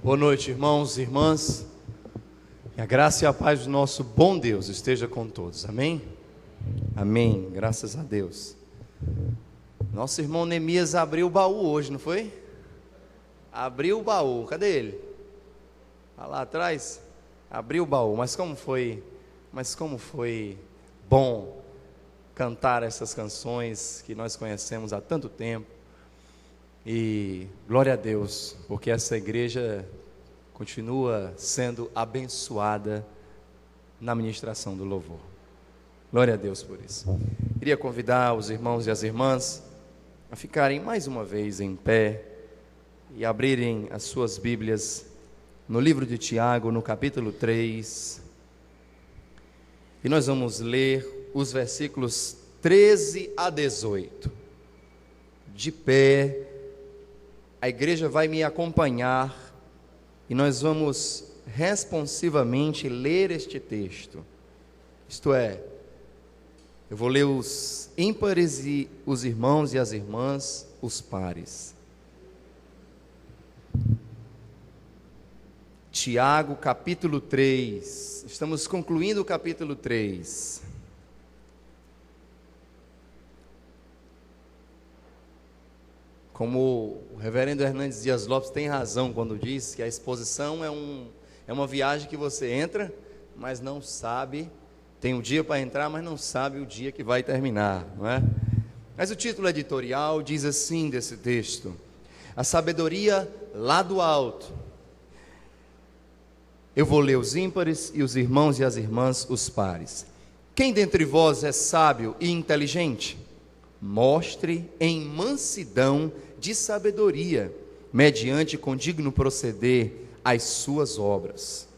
Boa noite, irmãos e irmãs. Que a graça e a paz do nosso bom Deus esteja com todos. Amém? Amém. Graças a Deus. Nosso irmão Neemias abriu o baú hoje, não foi? Abriu o baú. Cadê ele? Está lá atrás? Abriu o baú. Mas como foi bom cantar essas canções que nós conhecemos há tanto tempo. E glória a Deus, porque essa igreja continua sendo abençoada na ministração do louvor. Glória a Deus por isso. Queria convidar os irmãos e as irmãs a ficarem mais uma vez em pé e abrirem as suas Bíblias no livro de Tiago, no capítulo 3. E nós vamos ler os versículos 13 a 18. De pé, a igreja vai me acompanhar e nós vamos responsivamente ler este texto. Isto é, eu vou ler os ímpares e os irmãos e as irmãs, os pares. Tiago, capítulo 3. Estamos concluindo o capítulo 3. Como o reverendo Hernandes Dias Lopes tem razão quando diz que a exposição é uma viagem que você entra, mas não sabe, tem um dia para entrar, mas não sabe o dia que vai terminar, não é? Mas o título editorial diz assim desse texto: a sabedoria lá do alto. Eu vou ler os ímpares e os irmãos e as irmãs, os pares. Quem dentre vós é sábio e inteligente? Mostre em mansidão de sabedoria, mediante condigno proceder, as suas obras.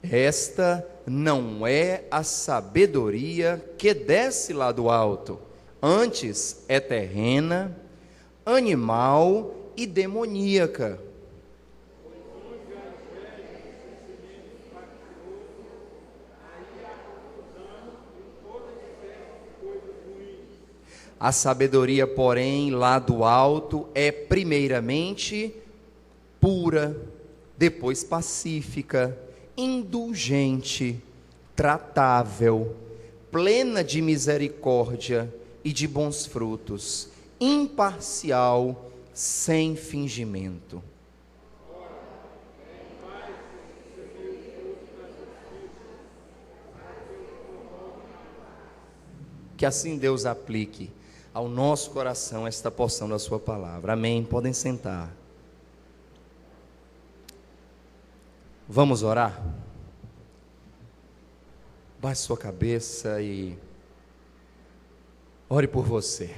Esta não é a sabedoria que desce lá do alto, antes é terrena, animal e demoníaca. A sabedoria, porém, lá do alto é primeiramente pura, depois pacífica, indulgente, tratável, plena de misericórdia e de bons frutos, imparcial, sem fingimento. Que assim Deus aplique ao nosso coração esta porção da sua palavra. Amém. Podem sentar. Vamos orar? Baixe sua cabeça e ore por você.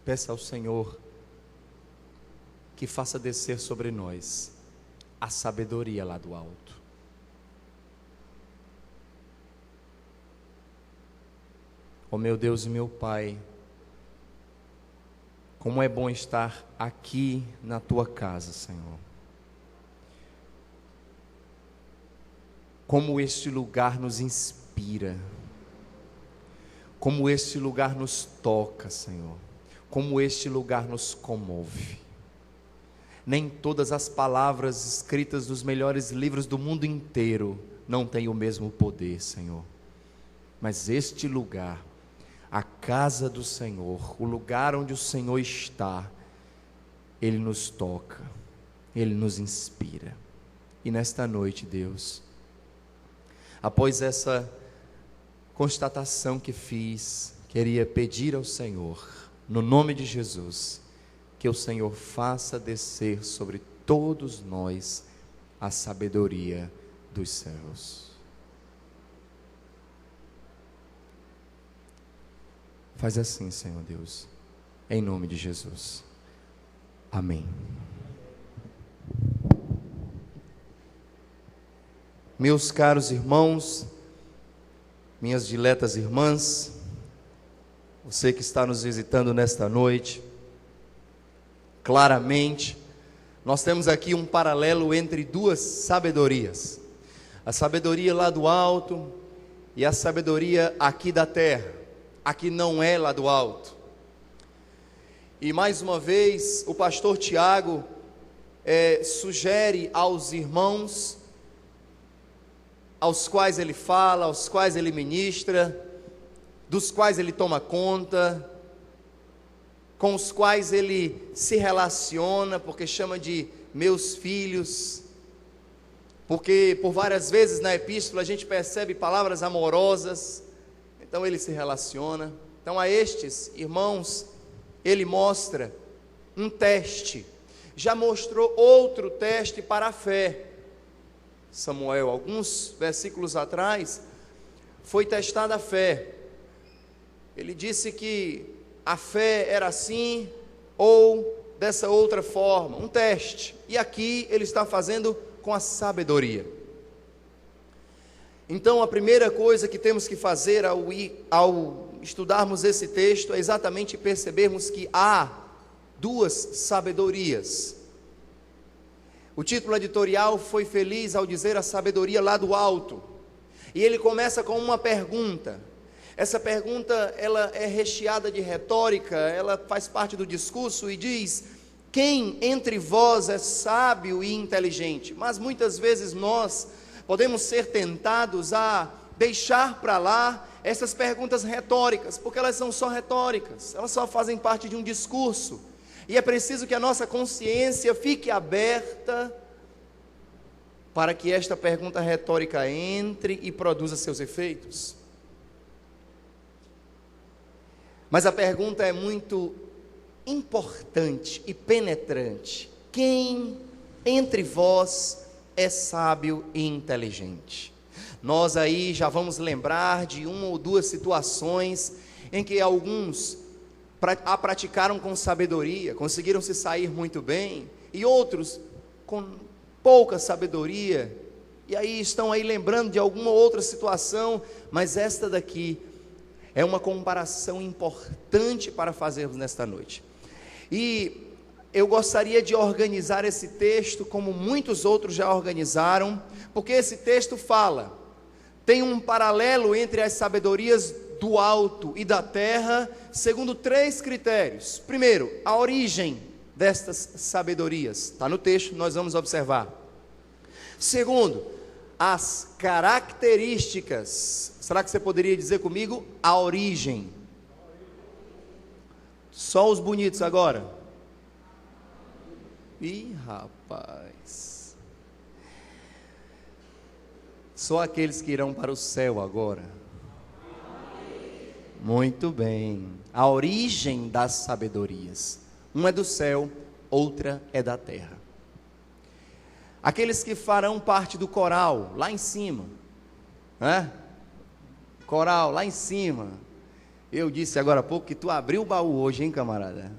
Peça ao Senhor que faça descer sobre nós a sabedoria lá do alto. Ó meu Deus e meu Pai, como é bom estar aqui na Tua casa, Senhor. Como este lugar nos inspira, como este lugar nos toca, Senhor. Como este lugar nos comove. Nem todas as palavras escritas nos melhores livros do mundo inteiro não têm o mesmo poder, Senhor. Mas este lugar, a casa do Senhor, o lugar onde o Senhor está, Ele nos toca, Ele nos inspira. E nesta noite, Deus, após essa constatação que fiz, queria pedir ao Senhor, no nome de Jesus, que o Senhor faça descer sobre todos nós a sabedoria dos céus. Faz assim, Senhor Deus, em nome de Jesus. Amém. Meus caros irmãos, minhas diletas irmãs, você que está nos visitando nesta noite. Claramente, nós temos aqui um paralelo entre duas sabedorias: a sabedoria lá do alto e a sabedoria aqui da terra. Aqui não é lá do alto. E mais uma vez, o pastor Tiago sugere aos irmãos, aos quais ele fala, aos quais ele ministra, dos quais ele toma conta, com os quais ele se relaciona, porque chama de meus filhos, porque por várias vezes na epístola a gente percebe palavras amorosas, então ele se relaciona. Então a estes irmãos ele mostra um teste, já mostrou outro teste para a fé. Samuel, alguns versículos atrás, foi testada a fé. Ele disse que a fé era assim ou dessa outra forma, um teste. E aqui ele está fazendo com a sabedoria. Então a primeira coisa que temos que fazer ao estudarmos esse texto é exatamente percebermos que há duas sabedorias. O título editorial foi feliz ao dizer a sabedoria lá do alto. E ele começa com uma pergunta. Essa pergunta, ela é recheada de retórica, ela faz parte do discurso e diz: quem entre vós é sábio e inteligente? Mas muitas vezes nós podemos ser tentados a deixar para lá essas perguntas retóricas, porque elas são só retóricas, elas só fazem parte de um discurso. E é preciso que a nossa consciência fique aberta para que esta pergunta retórica entre e produza seus efeitos. Mas a pergunta é muito importante e penetrante: quem entre vós é sábio e inteligente? Nós aí já vamos lembrar de uma ou duas situações em que alguns a praticaram com sabedoria, conseguiram se sair muito bem, e outros com pouca sabedoria, e aí estão aí lembrando de alguma outra situação, mas esta daqui é uma comparação importante para fazermos nesta noite. E eu gostaria de organizar esse texto como muitos outros já organizaram, porque esse texto tem um paralelo entre as sabedorias do alto e da terra, segundo 3 critérios. Primeiro, a origem destas sabedorias, está no texto, nós vamos observar. Segundo, as características. Será que você poderia dizer comigo a origem? Só os bonitos agora. Ih, rapaz. Só aqueles que irão para o céu agora. Muito bem. A origem das sabedorias. Uma é do céu, outra é da terra. Aqueles que farão parte do coral, lá em cima, né? Coral, lá em cima. Eu disse agora há pouco que tu abriu o baú hoje, hein, camarada?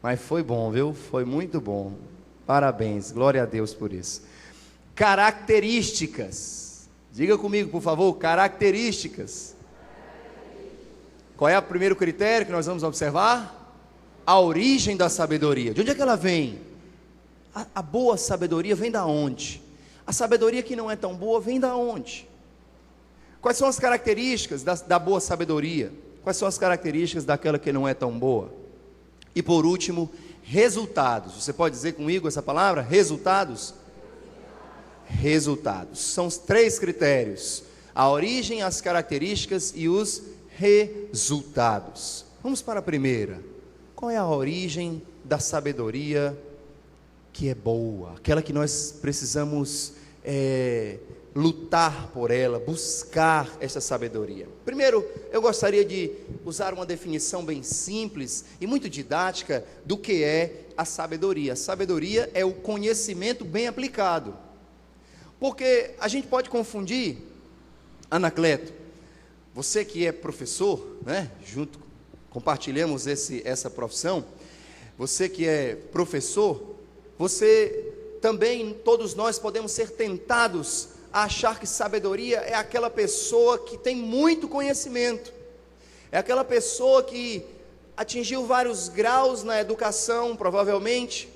Mas foi bom, viu? Foi muito bom. Parabéns, glória a Deus por isso. Características. Diga comigo, por favor, características. Qual é o primeiro critério que nós vamos observar? A origem da sabedoria. De onde é que ela vem? A boa sabedoria vem da onde? A sabedoria que não é tão boa vem da onde? Quais são as características da boa sabedoria? Quais são as características daquela que não é tão boa? E por último, resultados. Você pode dizer comigo essa palavra? Resultados? Resultados. São os 3 critérios: a origem, as características e os resultados. Vamos para a primeira. Qual é a origem da sabedoria que é boa? Aquela que nós precisamos lutar por ela, buscar essa sabedoria. Primeiro, eu gostaria de usar uma definição bem simples e muito didática do que é a sabedoria. A sabedoria é o conhecimento bem aplicado. Porque a gente pode confundir, Anacleto, você que é professor, né? Compartilhamos essa profissão. Você que é professor, você também, todos nós podemos ser tentados a achar que sabedoria é aquela pessoa que tem muito conhecimento. É aquela pessoa que atingiu vários graus na educação, provavelmente.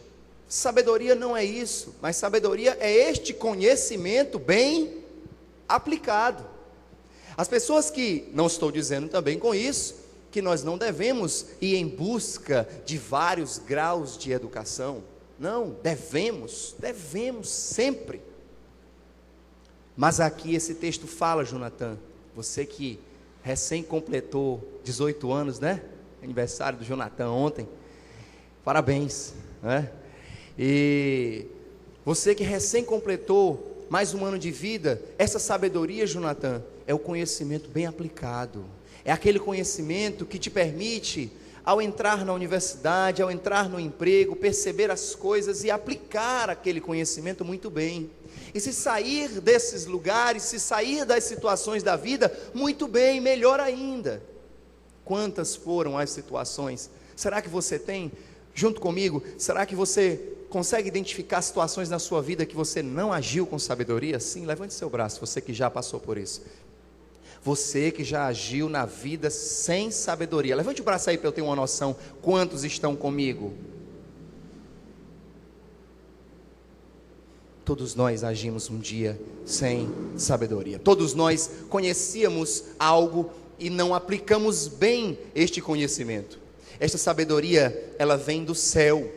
Sabedoria não é isso, mas sabedoria é este conhecimento bem aplicado. As pessoas que, não estou dizendo também com isso, que nós não devemos ir em busca de vários graus de educação. Não, devemos sempre. Mas aqui esse texto fala, Jonathan, você que recém completou 18 anos, né? Aniversário do Jonathan ontem. Parabéns, né? E você que recém completou mais um ano de vida, essa sabedoria, Jonathan, é o conhecimento bem aplicado. É aquele conhecimento que te permite, ao entrar na universidade, ao entrar no emprego, perceber as coisas e aplicar aquele conhecimento muito bem. E se sair desses lugares, se sair das situações da vida, muito bem, melhor ainda. Quantas foram as situações? Será que você tem, junto comigo, será que você consegue identificar situações na sua vida que você não agiu com sabedoria? Sim, levante seu braço, você que já passou por isso. Você que já agiu na vida sem sabedoria. Levante o braço aí para eu ter uma noção. Quantos estão comigo? Todos nós agimos um dia sem sabedoria. Todos nós conhecíamos algo e não aplicamos bem este conhecimento. Esta sabedoria, ela vem do céu.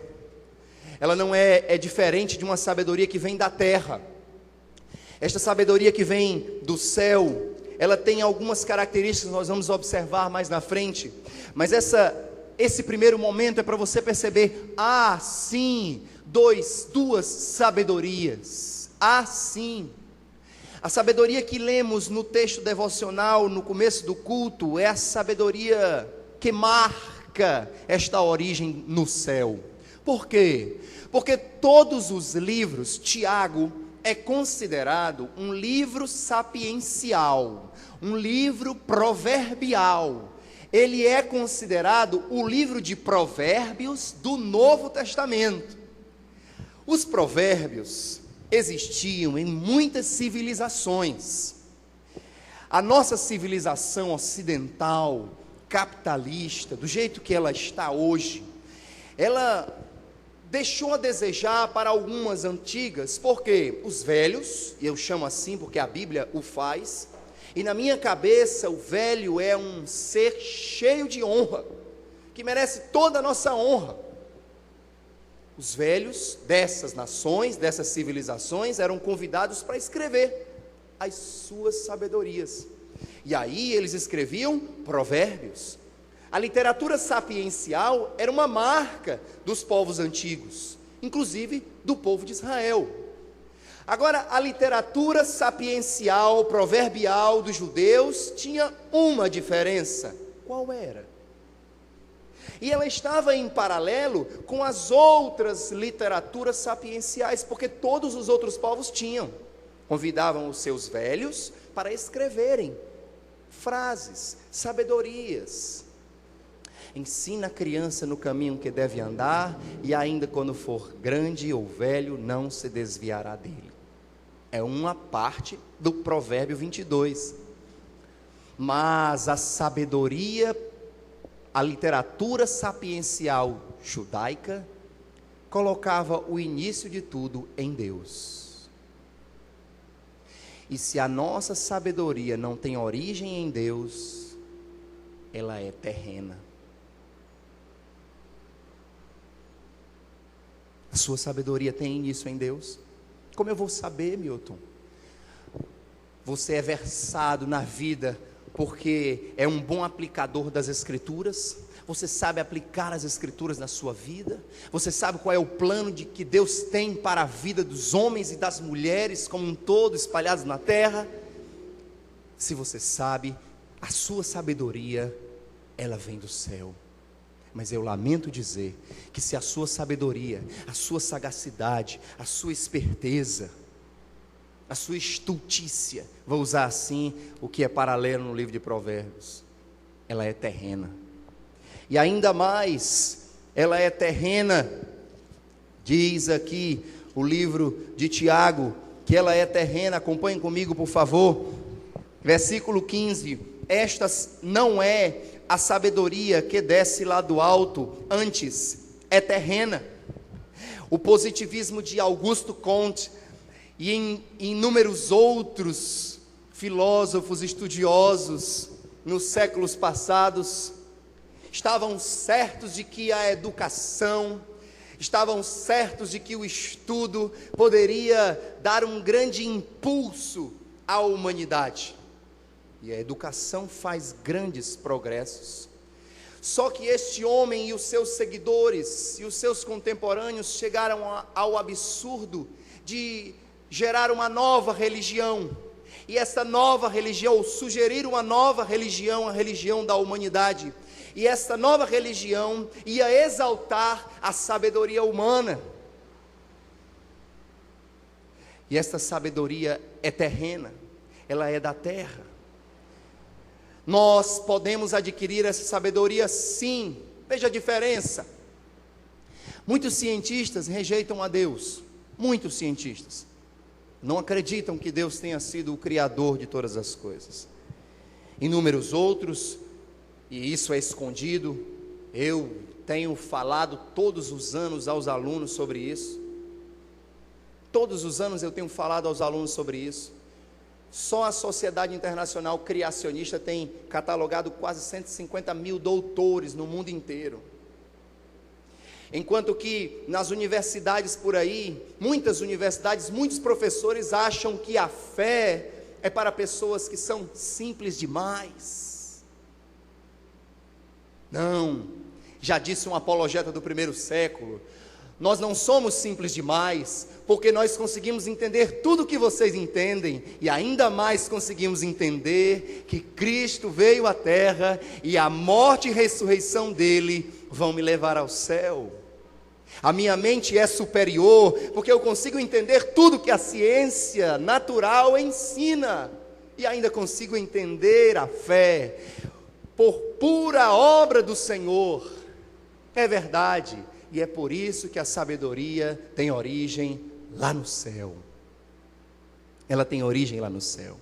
Ela não é diferente de uma sabedoria que vem da terra. Esta sabedoria que vem do céu, ela tem algumas características que nós vamos observar mais na frente. Mas esse primeiro momento é para você perceber, sim, duas sabedorias. Sim. A sabedoria que lemos no texto devocional, no começo do culto, é a sabedoria que marca esta origem no céu. Por quê? Porque todos os livros, Tiago é considerado um livro sapiencial, um livro proverbial. Ele é considerado o livro de provérbios do Novo Testamento. Os provérbios existiam em muitas civilizações. A nossa civilização ocidental, capitalista, do jeito que ela está hoje, ela deixou a desejar para algumas antigas, porque os velhos, e eu chamo assim porque a Bíblia o faz, e na minha cabeça o velho é um ser cheio de honra, que merece toda a nossa honra. Os velhos dessas nações, dessas civilizações, eram convidados para escrever as suas sabedorias, e aí eles escreviam provérbios. A literatura sapiencial era uma marca dos povos antigos, inclusive do povo de Israel. Agora, a literatura sapiencial, proverbial dos judeus tinha uma diferença. Qual era? E ela estava em paralelo com as outras literaturas sapienciais, porque todos os outros povos tinham. Convidavam os seus velhos para escreverem frases, sabedorias. Ensina a criança no caminho que deve andar, e ainda quando for grande ou velho, não se desviará dele. É uma parte do provérbio 22. Mas a sabedoria, a literatura sapiencial judaica, colocava o início de tudo em Deus. E se a nossa sabedoria não tem origem em Deus, ela é terrena. A sua sabedoria tem início em Deus? Como eu vou saber, Milton? Você é versado na vida porque é um bom aplicador das Escrituras? Você sabe aplicar as Escrituras na sua vida? Você sabe qual é o plano que Deus tem para a vida dos homens e das mulheres como um todo, espalhados na terra? Se você sabe, a sua sabedoria, ela vem do céu. Mas eu lamento dizer que se a sua sabedoria, a sua sagacidade, a sua esperteza, a sua estultícia, vou usar assim o que é paralelo no livro de Provérbios, ela é terrena. E ainda mais, ela é terrena, diz aqui o livro de Tiago, que ela é terrena. Acompanhem comigo, por favor. Versículo 15: esta não é a sabedoria que desce lá do alto, antes é terrena. O positivismo de Augusto Comte e em inúmeros outros filósofos estudiosos nos séculos passados estavam certos de que a educação, estavam certos de que o estudo poderia dar um grande impulso à humanidade. E a educação faz grandes progressos. Só que este homem e os seus seguidores e os seus contemporâneos chegaram ao absurdo de gerar uma nova religião. E essa nova religião, ou sugerir uma nova religião, a religião da humanidade. E essa nova religião ia exaltar a sabedoria humana. E esta sabedoria é terrena, ela é da terra. Nós podemos adquirir essa sabedoria sim. Veja a diferença. Muitos cientistas rejeitam a Deus. Muitos cientistas não acreditam que Deus tenha sido o criador de todas as coisas. Inúmeros outros, e isso é escondido, eu tenho falado todos os anos aos alunos sobre isso. Todos os anos eu tenho falado aos alunos sobre isso. Só a Sociedade Internacional Criacionista tem catalogado quase 150 mil doutores no mundo inteiro. Enquanto que nas universidades por aí, muitas universidades, muitos professores acham que a fé é para pessoas que são simples demais. Não, já disse um apologeta do primeiro século, nós não somos simples demais, porque nós conseguimos entender tudo o que vocês entendem, e ainda mais conseguimos entender que Cristo veio à terra, e a morte e ressurreição dele vão me levar ao céu. A minha mente é superior, porque eu consigo entender tudo que a ciência natural ensina, e ainda consigo entender a fé, por pura obra do Senhor. É verdade. E é por isso que a sabedoria tem origem lá no céu. Ela tem origem lá no céu.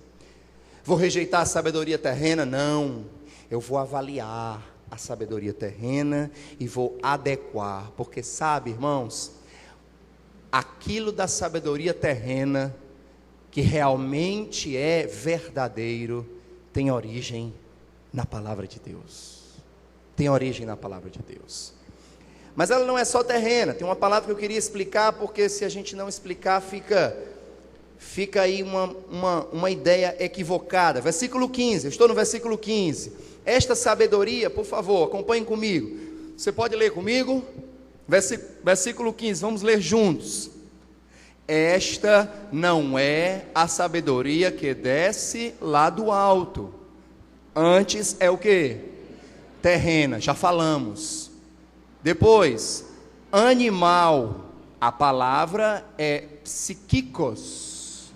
Vou rejeitar a sabedoria terrena? Não. Eu vou avaliar a sabedoria terrena e vou adequar. Porque sabe, irmãos, aquilo da sabedoria terrena que realmente é verdadeiro tem origem na palavra de Deus. Tem origem na palavra de Deus. Mas ela não é só terrena, tem uma palavra que eu queria explicar, porque se a gente não explicar, fica aí uma ideia equivocada. Versículo 15, eu estou no versículo 15. Esta sabedoria, por favor, acompanhem comigo. Você pode ler comigo? Versículo 15, vamos ler juntos. Esta não é a sabedoria que desce lá do alto. Antes é o que? Terrena, já falamos. Depois, animal, a palavra é psíquicos,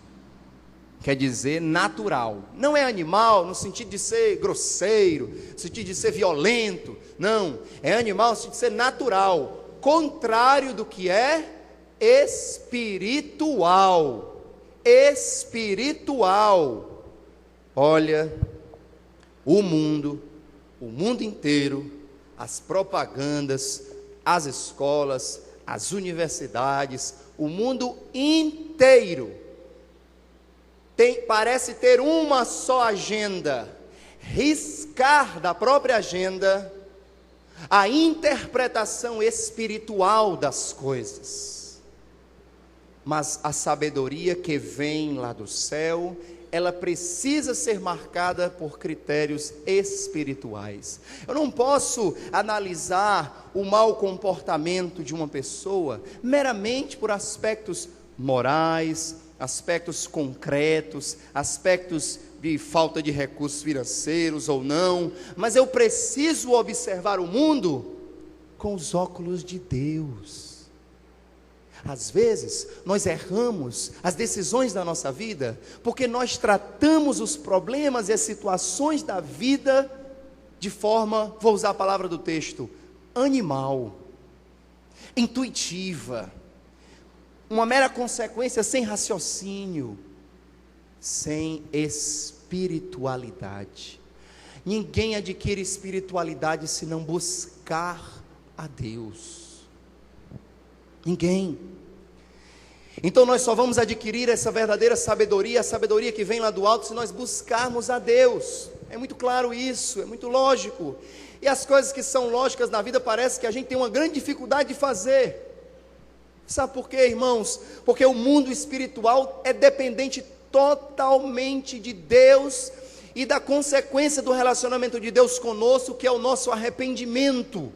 quer dizer natural. Não é animal no sentido de ser grosseiro, no sentido de ser violento, não. É animal no sentido de ser natural, contrário do que é espiritual. Espiritual. Olha, o mundo inteiro, as propagandas, as escolas, as universidades, o mundo inteiro parece ter uma só agenda: riscar da própria agenda a interpretação espiritual das coisas. Mas a sabedoria que vem lá do céu, ela precisa ser marcada por critérios espirituais. Eu não posso analisar o mau comportamento de uma pessoa meramente por aspectos morais, aspectos concretos, aspectos de falta de recursos financeiros ou não, mas eu preciso observar o mundo com os óculos de Deus. Às vezes, nós erramos as decisões da nossa vida, porque nós tratamos os problemas e as situações da vida de forma, vou usar a palavra do texto, animal, intuitiva, uma mera consequência sem raciocínio, sem espiritualidade. Ninguém adquire espiritualidade se não buscar a Deus. Ninguém. Então nós só vamos adquirir essa verdadeira sabedoria, a sabedoria que vem lá do alto, se nós buscarmos a Deus. É muito claro isso, é muito lógico. E as coisas que são lógicas na vida parece que a gente tem uma grande dificuldade de fazer. Sabe por quê, irmãos? Porque o mundo espiritual é dependente totalmente de Deus e da consequência do relacionamento de Deus conosco, que é o nosso arrependimento.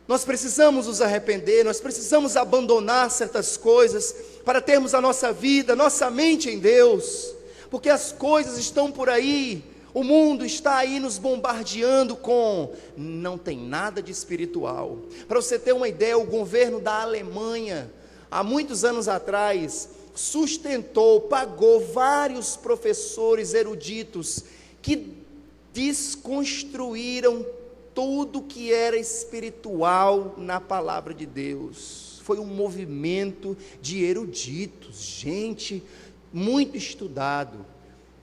Nós precisamos nos arrepender, nós precisamos abandonar certas coisas para termos a nossa vida, nossa mente em Deus, porque as coisas estão por aí, o mundo está aí nos bombardeando com, não tem nada de espiritual. Para você ter uma ideia, o governo da Alemanha, há muitos anos atrás, sustentou, pagou vários professores eruditos que desconstruíram tudo que era espiritual na palavra de Deus. Foi um movimento de eruditos, gente muito estudado,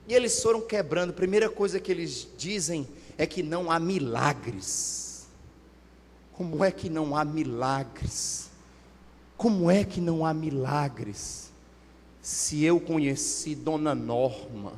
e eles foram quebrando. A primeira coisa que eles dizem é que não há milagres. Como é que não há milagres? Como é que não há milagres? Se eu conheci Dona Norma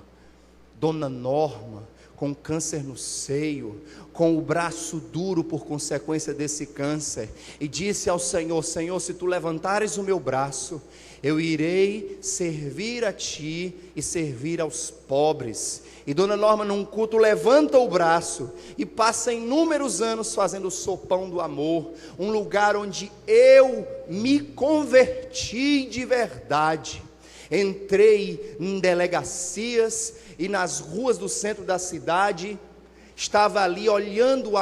com câncer no seio, com o braço duro por consequência desse câncer, e disse ao Senhor: Senhor, se tu levantares o meu braço, eu irei servir a ti e servir aos pobres. E Dona Norma, num culto, levanta o braço e passa inúmeros anos fazendo o Sopão do Amor, um lugar onde eu me converti de verdade. Entrei em delegacias e nas ruas do centro da cidade, estava ali olhando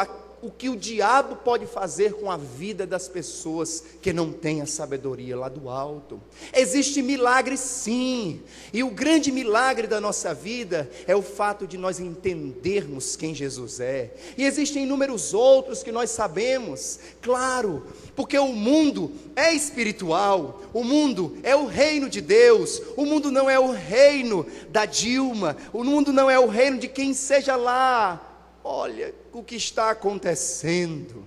o que o diabo pode fazer com a vida das pessoas que não têm a sabedoria lá do alto. Existe milagre sim, e o grande milagre da nossa vida é o fato de nós entendermos quem Jesus é. E existem inúmeros outros que nós sabemos, claro, porque o mundo é espiritual, o mundo é o reino de Deus, o mundo não é o reino da Dilma, o mundo não é o reino de quem seja lá. Olha o que está acontecendo.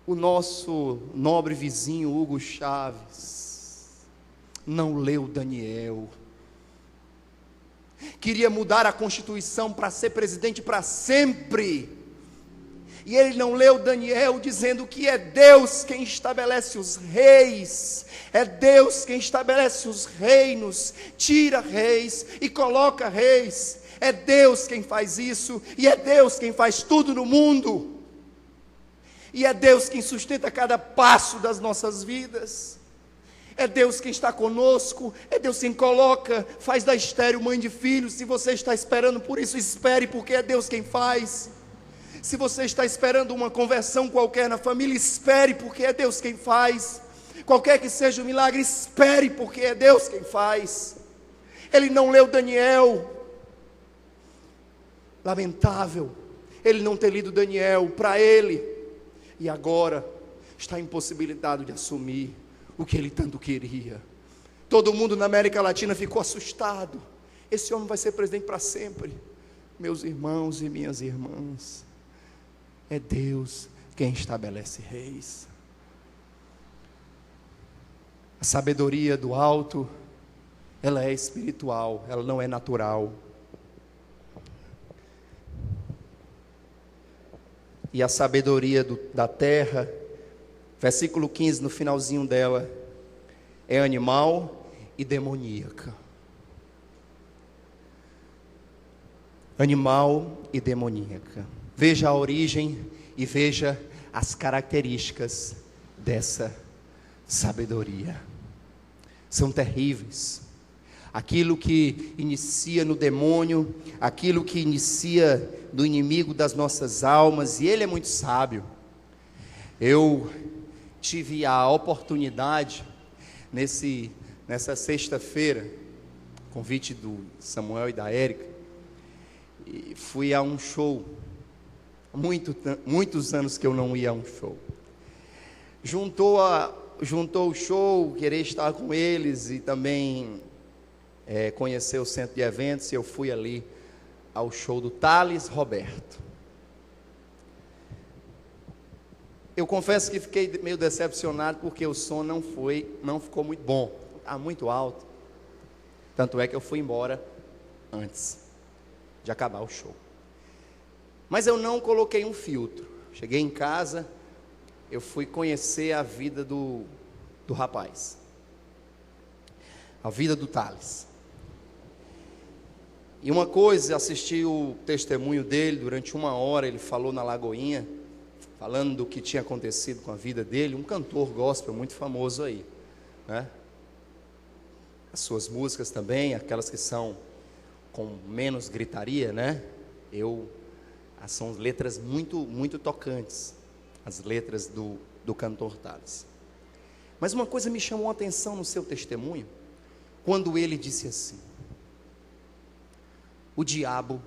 O nosso nobre vizinho Hugo Chávez não leu Daniel. Queria mudar a Constituição para ser presidente para sempre. E ele não leu Daniel, dizendo que é Deus quem estabelece os reis, é Deus quem estabelece os reinos, tira reis e coloca reis. É Deus quem faz isso, e é Deus quem faz tudo no mundo, e é Deus quem sustenta cada passo das nossas vidas, é Deus quem está conosco, é Deus quem coloca, faz da estéril mãe de filhos. Se você está esperando por isso, espere, porque é Deus quem faz. Se você está esperando uma conversão qualquer na família, espere, porque é Deus quem faz. Qualquer que seja o milagre, espere, porque é Deus quem faz. Ele não leu Daniel. Lamentável ele não ter lido Daniel para ele, e agora está impossibilitado de assumir o que ele tanto queria. Todo mundo na América Latina ficou assustado. Esse homem vai ser presidente para sempre. Meus irmãos e minhas irmãs, é Deus quem estabelece reis. A sabedoria do alto, ela é espiritual, ela não é natural. E a sabedoria da terra, versículo 15, no finalzinho dela, é animal e demoníaca. Animal e demoníaca. Veja a origem e veja as características dessa sabedoria. São terríveis. Aquilo que inicia no demônio, aquilo que inicia no inimigo das nossas almas, e ele é muito sábio. Eu tive a oportunidade, nessa sexta-feira, convite do Samuel e da Érica, e fui a um show. Muitos anos que eu não ia a um show. Juntou o show, querer estar com eles e também conhecer o centro de eventos, e eu fui ali ao show do Thales Roberto. Eu confesso que fiquei meio decepcionado porque o som não ficou muito bom, estava muito alto. Tanto é que eu fui embora antes de acabar o show. Mas eu não coloquei um filtro. Cheguei em casa, eu fui conhecer a vida do rapaz, a vida do Thales. E uma coisa, assisti o testemunho dele durante 1 hora, ele falou na Lagoinha, falando do que tinha acontecido com a vida dele, um cantor gospel muito famoso aí, né? As suas músicas também, aquelas que são com menos gritaria, né? São letras muito, muito tocantes, as letras do cantor Thales. Mas uma coisa me chamou a atenção no seu testemunho, quando ele disse assim: o diabo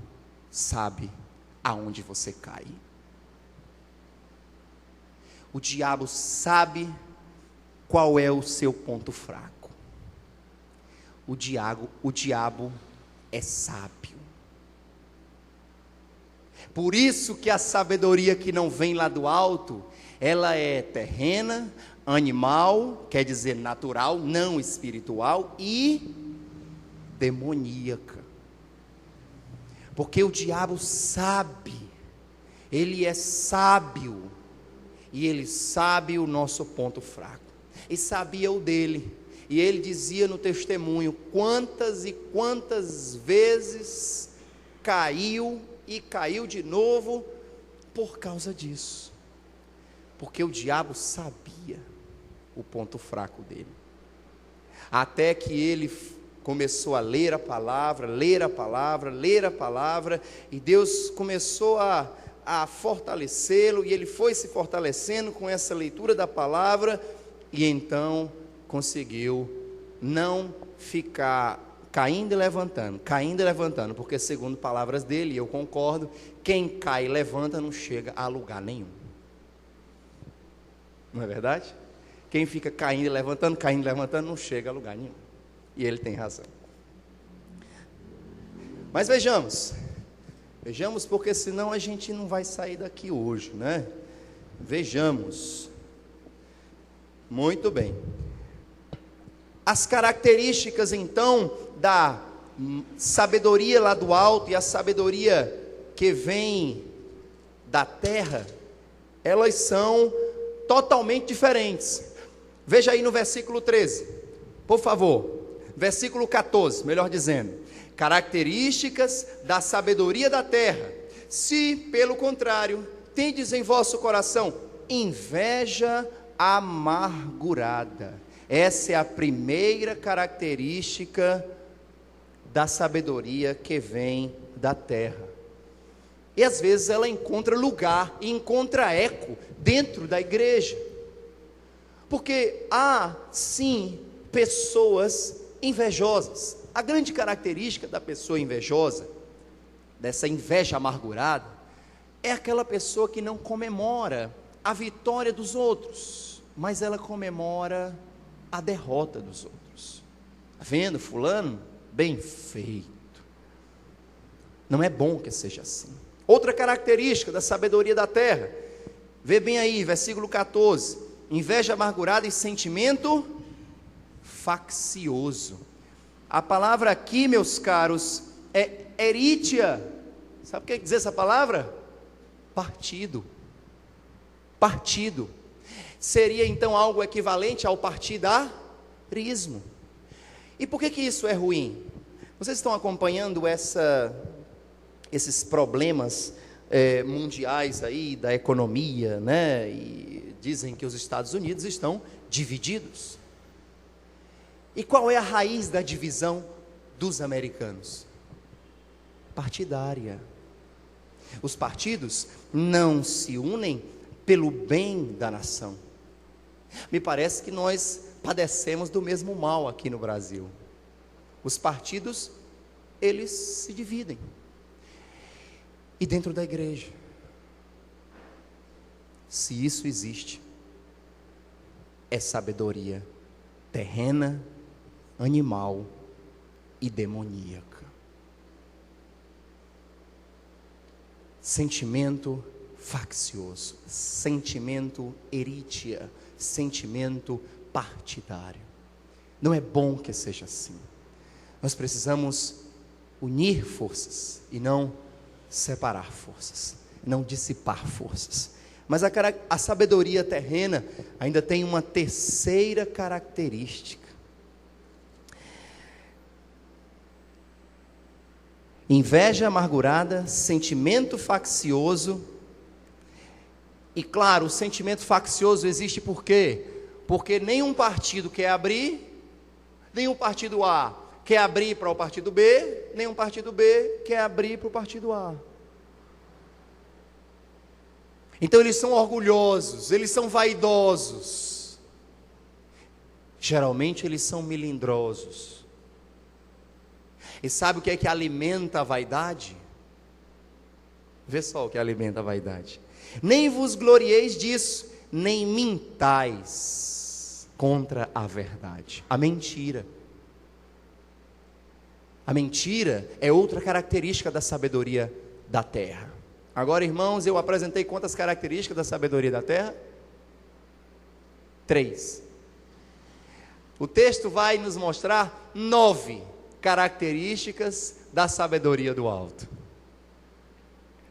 sabe aonde você cai. O diabo sabe qual é o seu ponto fraco. O diabo é sábio. Por isso que a sabedoria que não vem lá do alto, ela é terrena, animal, quer dizer natural, não espiritual, e demoníaca. Porque o diabo sabe, ele é sábio, e ele sabe o nosso ponto fraco, e sabia o dele, e ele dizia no testemunho, quantas e quantas vezes caiu, e caiu de novo, por causa disso, porque o diabo sabia o ponto fraco dele, até que ele começou a ler a palavra, e Deus começou a fortalecê-lo, e ele foi se fortalecendo com essa leitura da palavra, e então conseguiu não ficar caindo e levantando, porque segundo palavras dele, e eu concordo, quem cai e levanta não chega a lugar nenhum. Não é verdade? Quem fica caindo e levantando, não chega a lugar nenhum. E ele tem razão. Mas vejamos, porque senão a gente não vai sair daqui hoje, né? Vejamos. Muito bem. As características então da sabedoria lá do alto e a sabedoria que vem da terra, elas são totalmente diferentes. Veja aí no versículo 13, por favor. Versículo 14, melhor dizendo: características da sabedoria da terra. Se, pelo contrário, tendes em vosso coração inveja amargurada. Essa é a primeira característica da sabedoria que vem da terra. E às vezes ela encontra lugar e encontra eco dentro da igreja. Porque há, sim, pessoas invejosas. A grande característica da pessoa invejosa, dessa inveja amargurada, é aquela pessoa que não comemora a vitória dos outros, mas ela comemora a derrota dos outros. Está vendo, fulano? Bem feito. Não é bom que seja assim. Outra característica da sabedoria da terra, vê bem aí, versículo 14: inveja amargurada e sentimento faccioso. A palavra aqui, meus caros, é eritia. Sabe o que quer dizer essa palavra? Partido. Partido. Seria então algo equivalente ao partidarismo. E por que isso é ruim? Vocês estão acompanhando esses problemas mundiais aí da economia, né? E dizem que os Estados Unidos estão divididos. E qual é a raiz da divisão dos americanos? Partidária. Os partidos não se unem pelo bem da nação. Me parece que nós padecemos do mesmo mal aqui no Brasil. Os partidos, eles se dividem. E dentro da igreja, se isso existe, é sabedoria terrena, animal e demoníaca. sentimento faccioso, sentimento erítia, sentimento partidário. Não é bom que seja assim. Nós precisamos unir forças e não separar forças, não dissipar forças. Mas a sabedoria terrena ainda tem uma terceira característica. Inveja amargurada, sentimento faccioso. E claro, o sentimento faccioso existe por quê? Porque nenhum partido quer abrir, nenhum partido A quer abrir para o partido B, nenhum partido B quer abrir para o partido A. Então eles são orgulhosos, eles são vaidosos. Geralmente eles são melindrosos. E sabe o que é que alimenta a vaidade? Vê só o que alimenta a vaidade. Nem vos glorieis disso, nem mintais contra a verdade. A mentira. A mentira é outra característica da sabedoria da terra. Agora, irmãos, eu apresentei quantas características da sabedoria da terra? 3. O texto vai nos mostrar 9 características da sabedoria do alto.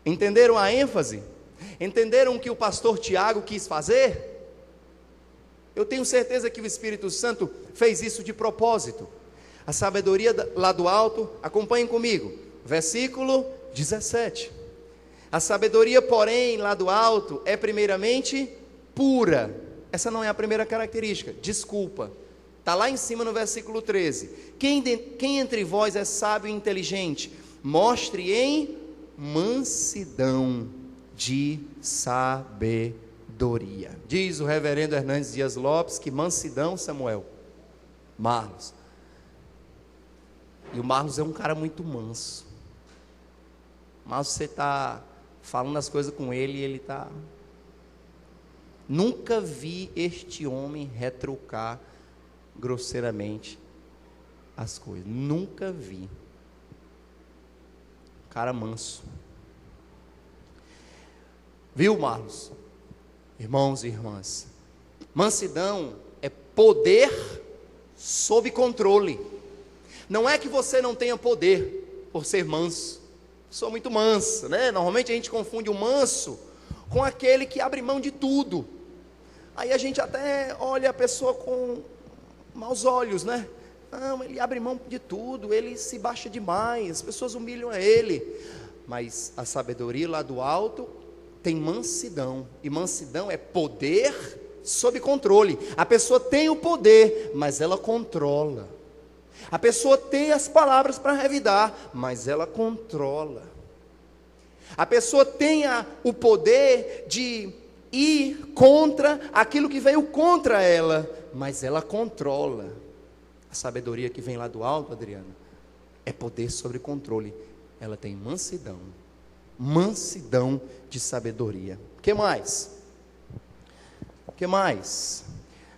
Entenderam a ênfase? Entenderam o que o pastor Tiago quis fazer? Eu tenho certeza que o Espírito Santo fez isso de propósito. A sabedoria lá do alto, acompanhem comigo, versículo 17. A sabedoria, porém, lá do alto, é primeiramente pura. Essa não é a primeira característica, desculpa. Está lá em cima no versículo 13. Quem entre vós é sábio e inteligente? Mostre em mansidão de sabedoria. Diz o reverendo Hernandes Dias Lopes que mansidão, Samuel, Marlos. E o Marlos é um cara muito manso. Mas você está falando as coisas com ele e ele está... Nunca vi este homem retrucar grosseiramente as coisas. Nunca vi. Cara manso. Viu, Marlos? Irmãos e irmãs, mansidão é poder sob controle. Não é que você não tenha poder por ser manso. Sou muito manso, né? Normalmente a gente confunde o manso com aquele que abre mão de tudo. Aí a gente até olha a pessoa com maus olhos, né? Não, ele abre mão de tudo, ele se baixa demais, as pessoas humilham a ele. Mas a sabedoria lá do alto tem mansidão, e mansidão é poder sob controle. A pessoa tem o poder, mas ela controla. A pessoa tem as palavras para revidar, mas ela controla. A pessoa tem o poder de ir contra aquilo que veio contra ela, mas ela controla. A sabedoria que vem lá do alto, Adriana, é poder sobre controle. Ela tem mansidão, mansidão de sabedoria. O que mais? O que mais?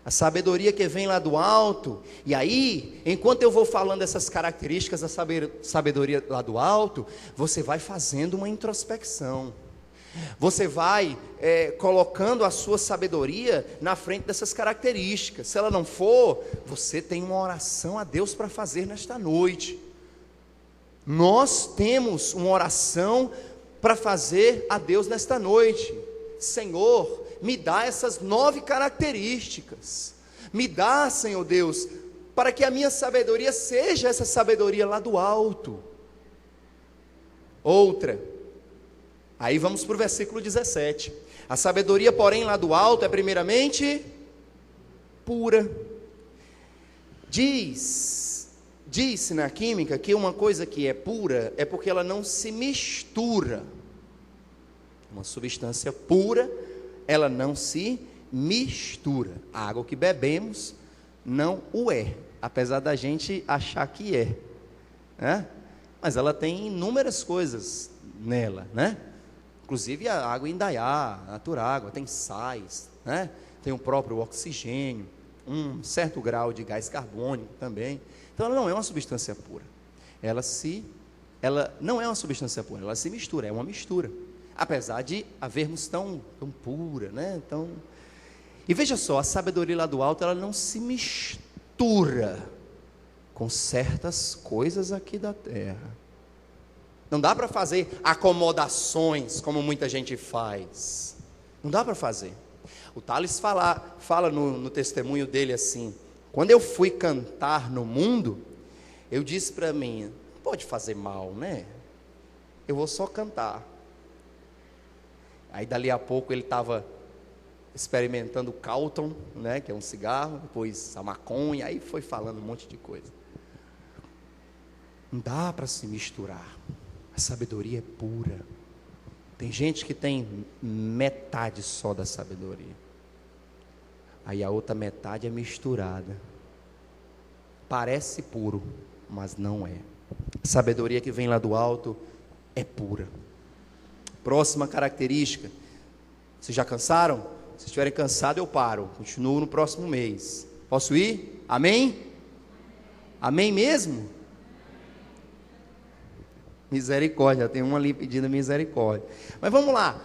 A sabedoria que vem lá do alto. E aí, enquanto eu vou falando essas características da sabedoria lá do alto, você vai fazendo uma introspecção. Você vai colocando a sua sabedoria na frente dessas características. Se ela não for, você tem uma oração a Deus para fazer nesta noite. Nós temos uma oração para fazer a Deus nesta noite. Senhor, me dá essas 9 características. Me dá, Senhor Deus, para que a minha sabedoria seja essa sabedoria lá do alto. Outra. Aí vamos para o versículo 17. A sabedoria, porém, lá do alto é primeiramente pura. Diz-se na química que uma coisa que é pura é porque ela não se mistura. Uma substância pura, ela não se mistura. A água que bebemos não o é, apesar da gente achar que é, né? Mas ela tem inúmeras coisas nela, né? Inclusive a água Indaiá, a Naturágua, tem sais, né? Tem o próprio oxigênio, um certo grau de gás carbônico também. Então ela não é uma substância pura. Ela não é uma substância pura, ela se mistura, é uma mistura. apesar de havermos tão pura, né? E veja só, a sabedoria lá do alto, ela não se mistura com certas coisas aqui da terra. Não dá para fazer acomodações como muita gente faz. Não dá para fazer. O Tales fala no testemunho dele assim: quando eu fui cantar no mundo, eu disse para mim, não pode fazer mal, né? Eu vou só cantar. Aí dali a pouco ele estava experimentando o Calton, né, que é um cigarro, depois a maconha, aí foi falando um monte de coisa. Não dá para se misturar. A sabedoria é pura. Tem gente que tem metade só da sabedoria. Aí a outra metade é misturada. Parece puro, mas não é. A sabedoria que vem lá do alto é pura. Próxima característica. Vocês já cansaram? Se estiverem cansados, eu paro. Continuo no próximo mês. Posso ir? Amém? Amém mesmo? Misericórdia. Tem uma ali pedindo misericórdia. Mas vamos lá.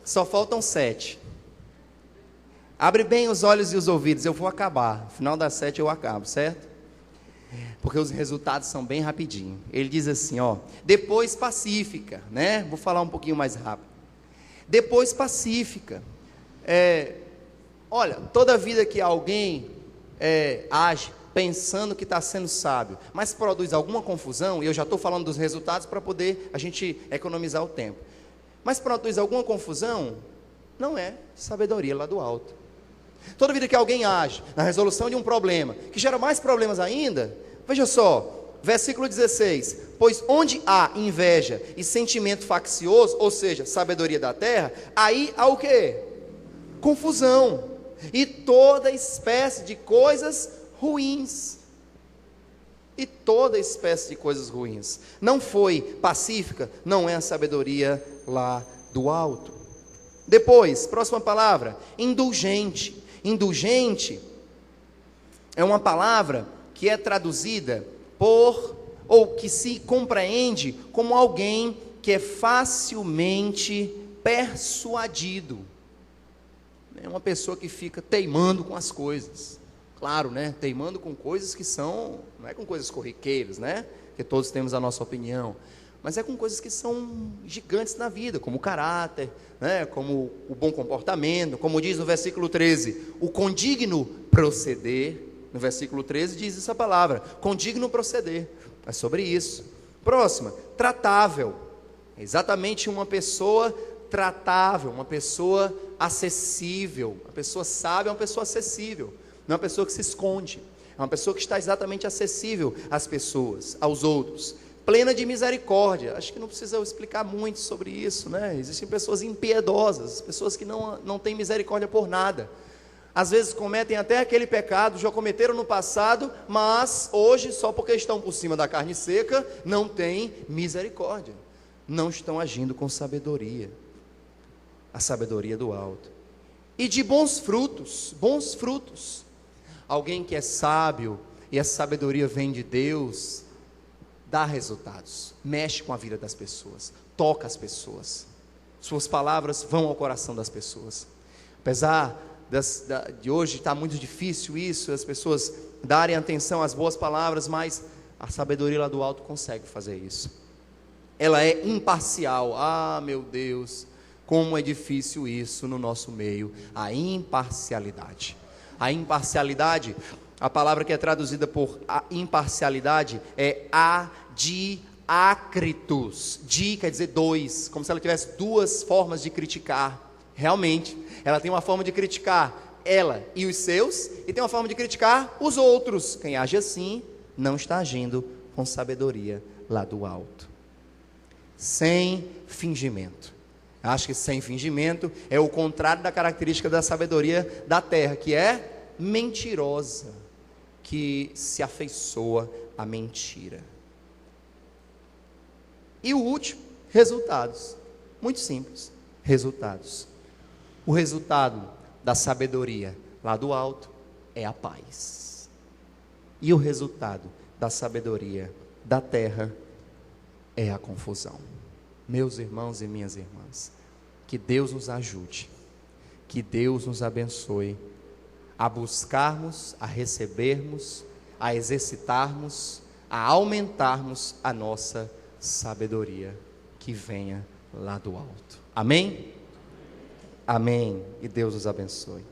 Só faltam 7. Abre bem os olhos e os ouvidos. Eu vou acabar. No final das 7 eu acabo, certo? Porque os resultados são bem rapidinho. Ele diz assim, ó. Depois pacífica, né? Vou falar um pouquinho mais rápido. Depois pacífica. Olha, toda vida que alguém age pensando que está sendo sábio, mas produz alguma confusão, e eu já estou falando dos resultados para poder a gente economizar o tempo, mas produz alguma confusão, não é sabedoria lá do alto. Toda vida que alguém age na resolução de um problema, que gera mais problemas ainda, veja só, versículo 16, pois onde há inveja e sentimento faccioso, ou seja, sabedoria da terra, aí há o quê? Confusão, e toda espécie de coisas ruins, e toda espécie de coisas ruins. Não foi pacífica, não é a sabedoria lá do alto. Depois, próxima palavra, indulgente. Indulgente é uma palavra que é traduzida ou que se compreende como alguém que é facilmente persuadido. É uma pessoa que fica teimando com as coisas. Claro, né? Teimando com coisas que são, não é com coisas corriqueiras, né? Que todos temos a nossa opinião, mas é com coisas que são gigantes na vida, como o caráter, né? Como o bom comportamento, como diz no versículo 13, o condigno proceder. No versículo 13 diz essa palavra, condigno proceder. É sobre isso. Próxima, tratável. É exatamente uma pessoa tratável, uma pessoa acessível. Uma pessoa sábia é uma pessoa acessível, não é uma pessoa que se esconde, é uma pessoa que está exatamente acessível às pessoas, aos outros, plena de misericórdia. Acho que não precisa eu explicar muito sobre isso, né? Existem pessoas impiedosas, pessoas que não têm misericórdia por nada, às vezes cometem até aquele pecado, já cometeram no passado, mas hoje, só porque estão por cima da carne seca, não têm misericórdia, não estão agindo com sabedoria, a sabedoria do alto. E de bons frutos, alguém que é sábio, e a sabedoria vem de Deus, dá resultados, mexe com a vida das pessoas, toca as pessoas, suas palavras vão ao coração das pessoas. Apesar de hoje estar muito difícil isso, as pessoas darem atenção às boas palavras, mas a sabedoria lá do alto consegue fazer isso. Ela é imparcial. Ah, meu Deus, como é difícil isso no nosso meio, a imparcialidade. A imparcialidade, a palavra que é traduzida por a imparcialidade é adiacritus. Di quer dizer dois, como se ela tivesse duas formas de criticar. Realmente, ela tem uma forma de criticar ela e os seus, e tem uma forma de criticar os outros. Quem age assim, não está agindo com sabedoria lá do alto. Sem fingimento. Acho que sem fingimento é o contrário da característica da sabedoria da terra, que é mentirosa, que se afeiçoa à mentira. E o último, resultados. Muito simples, resultados. O resultado da sabedoria lá do alto é a paz. E o resultado da sabedoria da terra é a confusão. Meus irmãos e minhas irmãs, Que Deus nos ajude, que Deus nos abençoe a buscarmos, a recebermos, a exercitarmos, a aumentarmos a nossa sabedoria que venha lá do alto. Amém? Amém. E Deus nos abençoe.